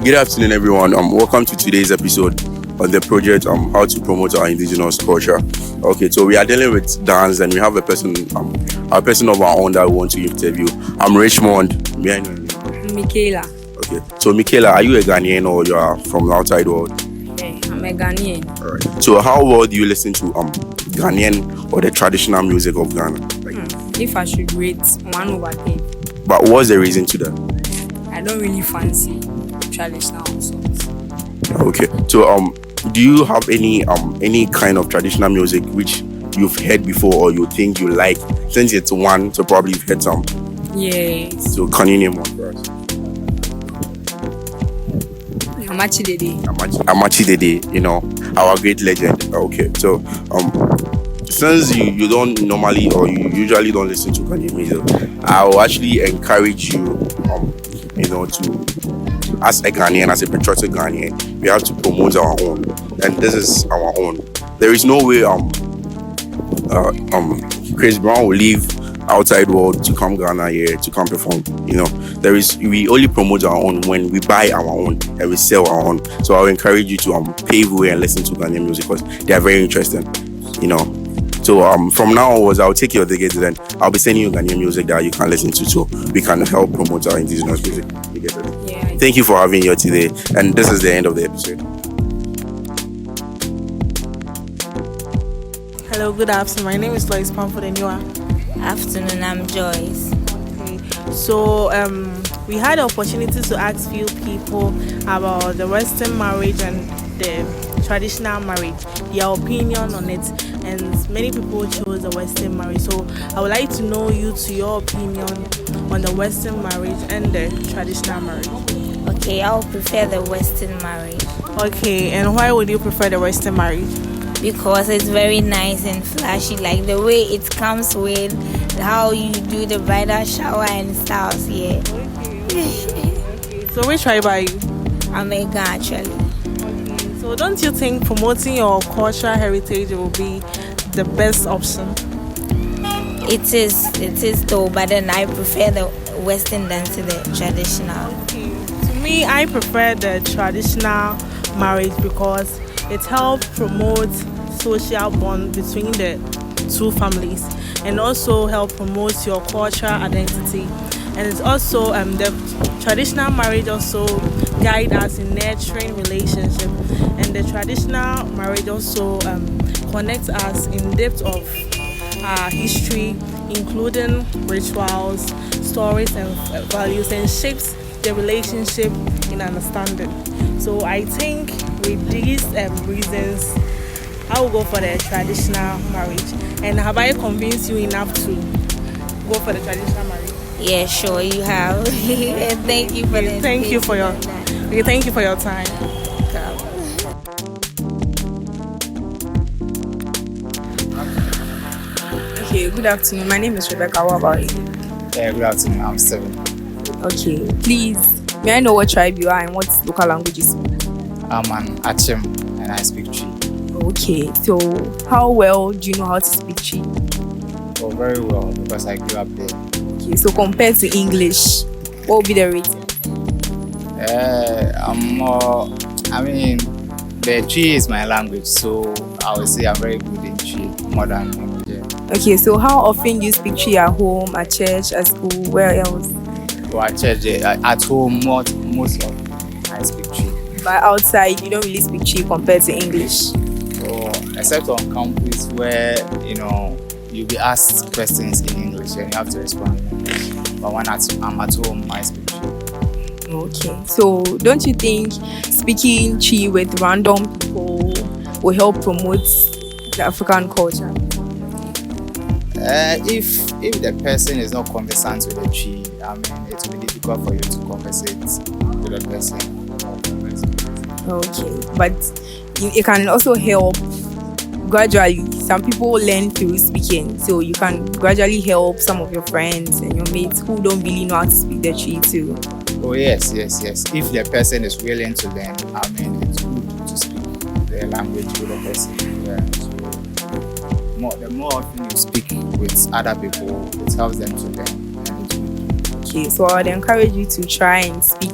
Good afternoon, everyone. Welcome to today's episode on the project how to promote our indigenous culture. Okay, so we are dealing with dance, and we have a person of our own that we want to interview. I'm Richmond. May I know your name? Michaela. Okay, so Michaela, are you a Ghanaian or you are from the outside world? Yeah, I'm a Ghanaian. All right. So how well do you listen to Ghanaian or the traditional music of Ghana? If I should rate 1/10, But what's the reason to that? I don't really fancy traditional songs. Okay, so do you have any kind of traditional music which you've heard before or you think you like? Since it's one, so probably you've heard some. Yes. So can you name one for us? Amachi Dede. Amachi Dede, our great legend. Okay, so since you don't normally or you usually don't listen to Ghanaian music, I will actually encourage you to, as a Ghanaian, as a patriotic Ghanaian, we have to promote our own, and this is our own. There is no way Chris Brown will leave outside world to come Ghana here to come perform. We only promote our own when we buy our own and we sell our own. So I will encourage you to pave way and listen to Ghanaian music because they are very interesting. So from now onwards, I'll take your tickets and I'll be sending you Ghanaian music that you can listen to, so we can help promote our indigenous music. You get it? Yeah. Thank you for having me here today, and this is the end of the episode. Hello, good afternoon. My name is Lois Pamford and you are? Afternoon, I'm Joyce. Okay. So we had the opportunity to ask few people about the Western marriage and the traditional marriage, their opinion on it, and many people chose the Western marriage. So I would like to know your opinion on the Western marriage and the traditional marriage. Okay, I would prefer the Western marriage. Okay, and why would you prefer the Western marriage? Because it's very nice and flashy, like the way it comes with how you do the bridal shower and styles, yeah. Okay. So which tribe are you? I'm a Ga actually. Okay. So don't you think promoting your cultural heritage will be the best option? It is though, but then I prefer the Western than to the traditional. Okay. To me, I prefer the traditional marriage because it helps promote social bond between the two families and also help promote your cultural identity. And it's also the traditional marriage also guide us in nurturing relationship, and the traditional marriage also connects us in depth of our history, including rituals, stories, and values, and shapes the relationship in understanding. So I think with these reasons, I will go for the traditional marriage. And have I convinced you enough to go for the traditional marriage? Yeah, sure you have. Thank you for the Thank you for your time. Okay, good afternoon. My name is Rebecca. What about you? Yeah, good afternoon. I'm Steven. Okay, please, may I know what tribe you are and what local language you speak? I'm an Achim and I speak Chi. Okay, so how well do you know how to speak Chi? Oh, very well because I grew up there. Okay, so compared to English, what would be the rating? The Chi is my language, so I would say I'm very good in Chi more than English. Yeah. Okay, so how often do you speak Chi at home, at church, at school, where else? Well, at church, at home, most of I speak Chi. But outside, you don't really speak Chi compared to English. So, except on campus where, you'll be asked questions in English and you have to respond in English. But when I'm at home, I speak Chi. Okay, so don't you think speaking Chi with random people will help promote the African culture? If the person is not conversant with the Chi, it will be difficult for you to conversate with the person. Okay, but it can also help gradually. Some people learn through speaking, so you can gradually help some of your friends and your mates who don't really know how to speak the Chi too. Oh yes. If the person is willing to learn, it's good to speak the language with the person. Yeah. So the more often you speak with other people, it helps them to learn, and it's good Okay, so I would encourage you to try and speak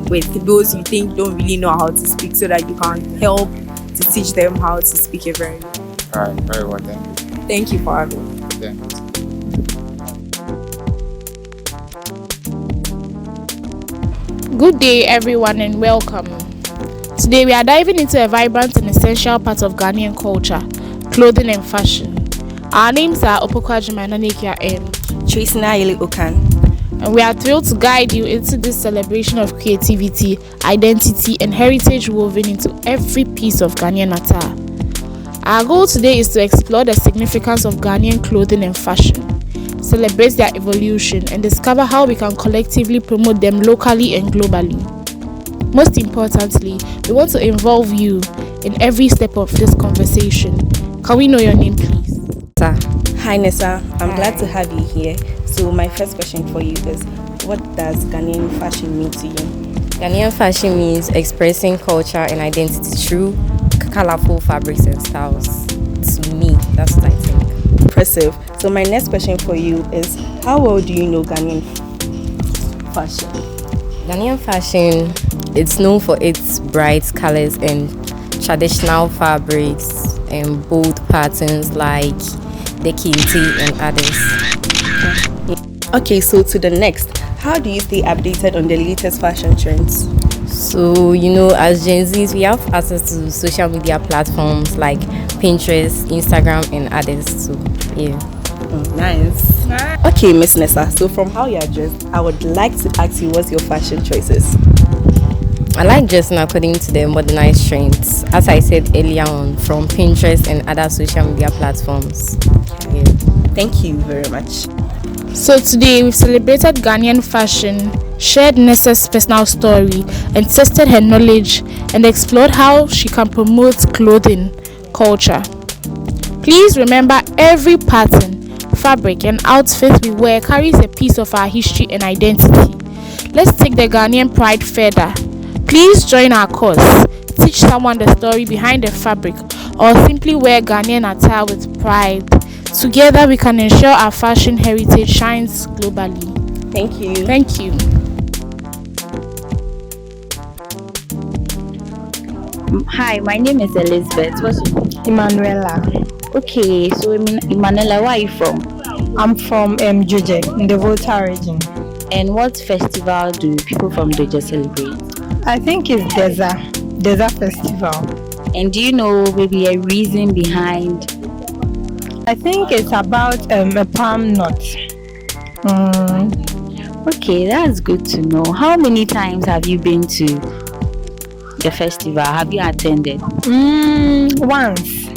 with those you think don't really know how to speak, so that you can help to teach them how to speak it very well. All right, very well, thank you. Thank you for having me. Thank you. Good day, everyone, and welcome. Today, we are diving into a vibrant and essential part of Ghanaian culture, clothing and fashion. Our names are Opokwajima Nanekia and Tracy Nayeli Okan. we are thrilled to guide you into this celebration of creativity, identity, and heritage woven into every piece of Ghanaian attire. Our goal today is to explore the significance of Ghanaian clothing and fashion, celebrate their evolution, and discover how we can collectively promote them locally and globally. Most importantly, we want to involve you in every step of this conversation. Can we know your name, please? Hi Nessa, I'm glad to have you here. So my first question for you is, what does Ghanaian fashion mean to you? Ghanaian fashion means expressing culture and identity through colorful fabrics and styles. To me, that's what I think. Impressive. So my next question for you is, how well do you know Ghanaian fashion? Ghanaian fashion, it's known for its bright colors and traditional fabrics and bold patterns like the kente and others. Okay, so to the next, how do you stay updated on the latest fashion trends? So, as Gen Zs, we have access to social media platforms like Pinterest, Instagram, and others. So, yeah. Nice. Okay, Miss Nessa, so from how you are dressed, I would like to ask you, what's your fashion choices? I like dressing according to the modernized trends, as I said earlier on, from Pinterest and other social media platforms. Yeah. Thank you very much. So today, we've celebrated Ghanaian fashion, shared Nessa's personal story, and tested her knowledge and explored how she can promote clothing culture. Please remember, every pattern, fabric, and outfit we wear carries a piece of our history and identity. Let's take the Ghanaian pride further. Please join our course, teach someone the story behind the fabric, or simply wear Ghanaian attire with pride. Together, we can ensure our fashion heritage shines globally. Thank you. Thank you. Hi, my name is Elizabeth. What's Emanuela. okay? So, Emanuela, where are you from? I'm from Joje in the Volta region. And what festival do people from Doja celebrate? I think it's Deza Festival. And do you know maybe a reason behind? I think it's about a palm nut. Okay, that's good to know. How many times have you been to the festival? Have you attended? Once,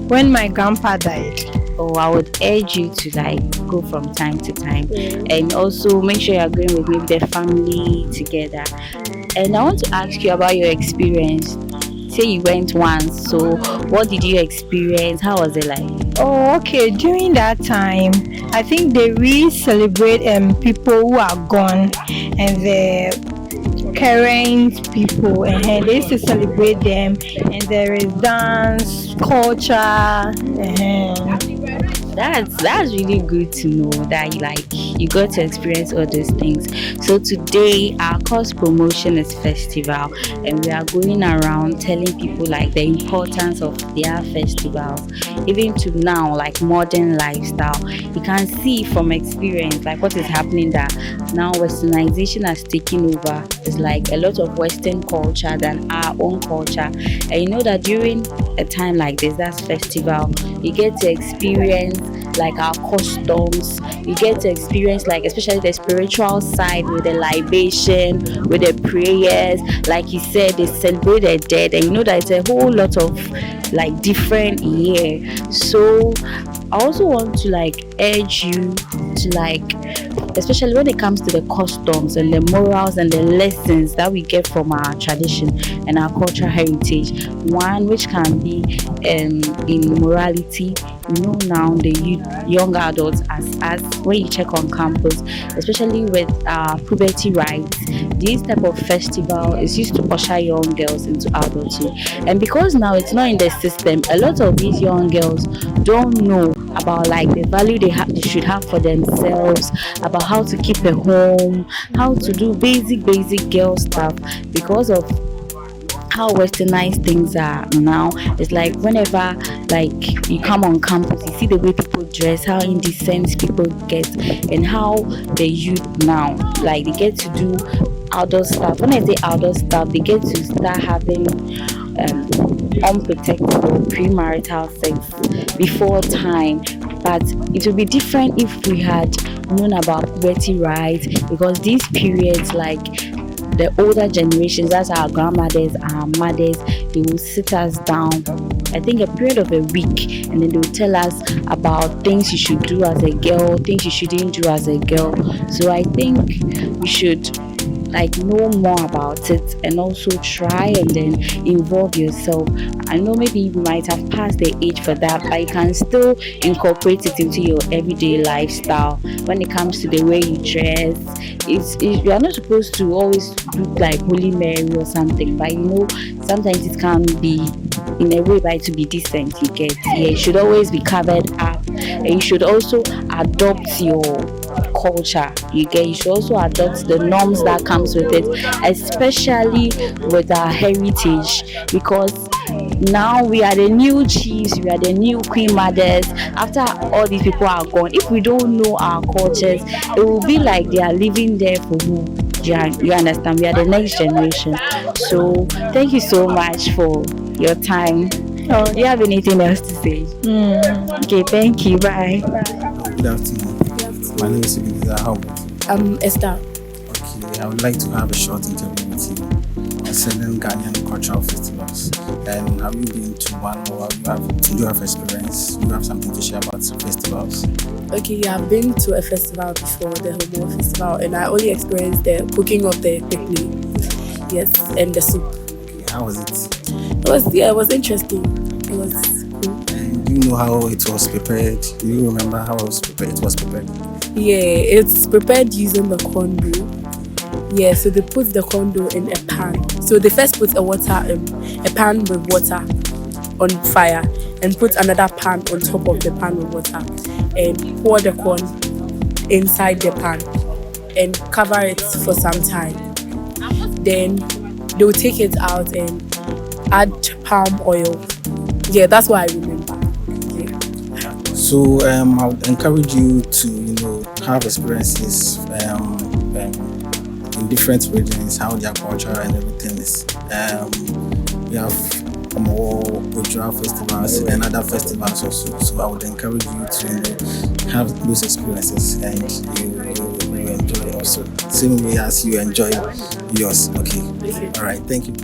when my grandpa died. Oh, I would urge you to go from time to time, and also make sure you're going with maybe the family together. And I want to ask you about your experience. Say you went once, so what did you experience? How was it like? Oh, okay. During that time, I think they really celebrate people who are gone and the current people, and they used to celebrate them. And there is dance, culture. That's really good to know that you got to experience all those things. So today our course promotion is festival, and we are going around telling people the importance of their festivals, even to now modern lifestyle. You can see from experience what is happening, that now westernization has taken over. It's a lot of western culture than our own culture, and you know that during a time like this, that's festival, you get to experience our customs. You get to experience especially the spiritual side, with the libation, with the prayers. Like you said, they celebrate the dead, and you know that it's a whole lot of different year. So I also want to urge you to especially when it comes to the customs and the morals and the lessons that we get from our tradition and our cultural heritage. One which can be in morality. Now the young adults, as when you check on campus, especially with puberty rights, this type of festival is used to usher young girls into adulthood. And because now it's not in the system, a lot of these young girls don't know about like the value they should have for themselves, about how to keep a home, how to do basic girl stuff, because of how westernized things are now. It's like whenever like you come on campus, you see the way people dress, how indecent people get, and how the youth now, like, they get to do outdoor stuff. When I say outdoor stuff, they get to start having unprotected or premarital sex before time. But it would be different if we had known about puberty rights, because these periods, like the older generations, that's our grandmothers, our mothers, they will sit us down, I think a period of a week, and then they will tell us about things you should do as a girl, things you shouldn't do as a girl. So I think we should like know more about it, and also try and then involve yourself. I know maybe you might have passed the age for that, but you can still incorporate it into your everyday lifestyle. When it comes to the way you dress, you are not supposed to always look like Holy Mary or something, but you know, sometimes it can be in a way by to be decent. You get, yeah, it should always be covered up, and you should also adopt your culture. You should also adopt the norms that comes with it, especially with our heritage, because now we are the new chiefs, we are the new queen mothers. After all these people are gone, if we don't know our cultures, it will be like they are living there for who? You understand? We are the next generation. So thank you so much for your time. Oh, do you have anything else to say? Okay, thank you. Bye. Good afternoon. My name is Ebenezer. How about you? Esther. Okay, I would like to have a short interview with you concerning Ghanaian cultural festivals. And have you been to one, or do you have experience? Do you have something to share about festivals? Okay, yeah, I've been to a festival before, the Hobo Festival, and I only experienced the cooking of the picnic. Yes, and the soup. Okay, how was it? It was interesting. It was cool. And do you know how it was prepared? Do you remember how it was prepared? Yeah, it's prepared using the kondo. Yeah, so they put the kondo in a pan. So they first put a pan with water on fire, and put another pan on top of the pan with water, and pour the corn inside the pan and cover it for some time. Then they will take it out and add palm oil. Yeah, that's what I remember. Yeah. So I would encourage you to have experiences in different regions, how their culture and everything is. We have more cultural festivals and other festivals also. So I would encourage you to have those experiences, and you enjoy also. Same way as you enjoy yours. Okay. All right. Thank you.